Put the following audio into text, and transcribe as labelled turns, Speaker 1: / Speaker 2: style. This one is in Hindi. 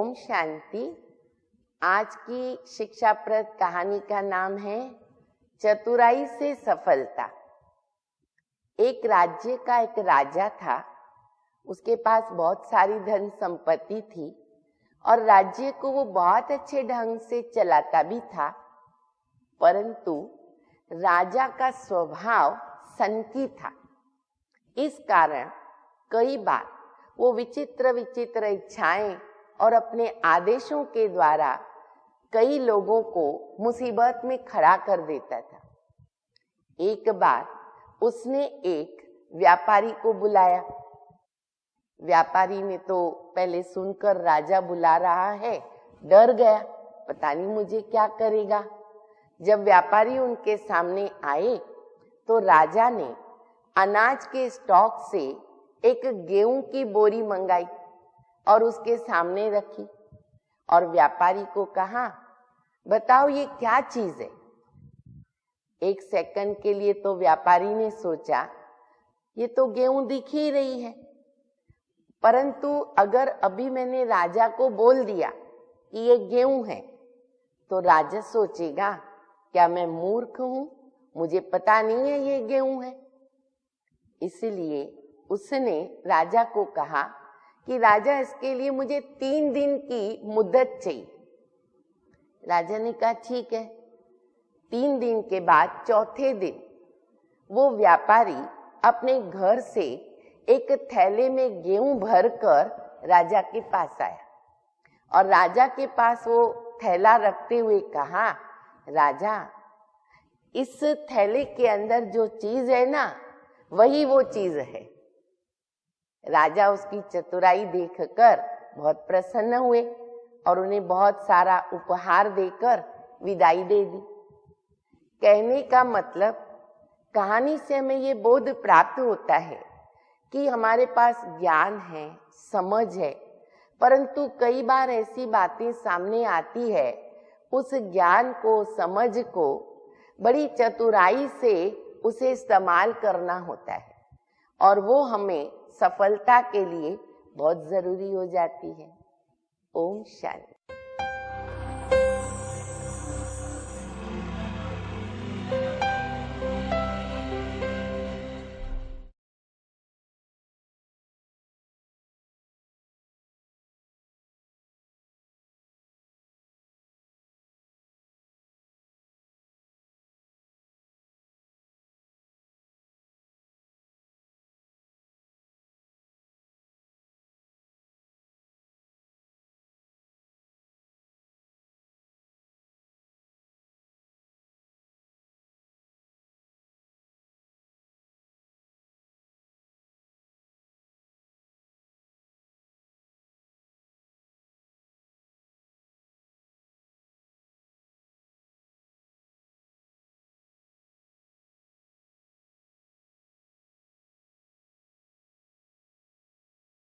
Speaker 1: ओम शांति। आज की शिक्षाप्रद कहानी का नाम है चतुराई से सफलता। एक राज्य का एक राजा था। उसके पास बहुत सारी धन संपत्ति थी और राज्य को वो बहुत अच्छे ढंग से चलाता भी था, परंतु राजा का स्वभाव सनकी था। इस कारण कई बार वो विचित्र विचित्र इच्छाएं और अपने आदेशों के द्वारा कई लोगों को मुसीबत में खड़ा कर देता था। एक बार उसने एक व्यापारी को बुलाया। व्यापारी ने तो पहले सुनकर राजा बुला रहा है डर गया, पता नहीं मुझे क्या करेगा। जब व्यापारी उनके सामने आए तो राजा ने अनाज के स्टॉक से एक गेहूं की बोरी मंगाई और उसके सामने रखी और व्यापारी को कहा, बताओ ये क्या चीज है। एक सेकंड के लिए तो व्यापारी ने सोचा ये तो गेहूं दिख ही रही है, परंतु अगर अभी मैंने राजा को बोल दिया कि ये गेहूं है तो राजा सोचेगा क्या मैं मूर्ख हूं, मुझे पता नहीं है ये गेहूं है। इसलिए उसने राजा को कहा कि राजा इसके लिए मुझे 3 दिन की मुद्दत चाहिए। राजा ने कहा ठीक है। 3 दिन के बाद चौथे दिन वो व्यापारी अपने घर से एक थैले में गेहूं भरकर राजा के पास आया और राजा के पास वो थैला रखते हुए कहा, राजा इस थैले के अंदर जो चीज है ना वही वो चीज है। राजा उसकी चतुराई देखकर बहुत प्रसन्न हुए और उन्हें बहुत सारा उपहार देकर विदाई दे दी। कहने का मतलब कहानी से हमें ये बोध प्राप्त होता है कि हमारे पास ज्ञान है, समझ है, परंतु कई बार ऐसी बातें सामने आती है, उस ज्ञान को, समझ को बड़ी चतुराई से उसे इस्तेमाल करना होता है और वो हमें सफलता के लिए बहुत जरूरी हो जाती है। ओम शांति।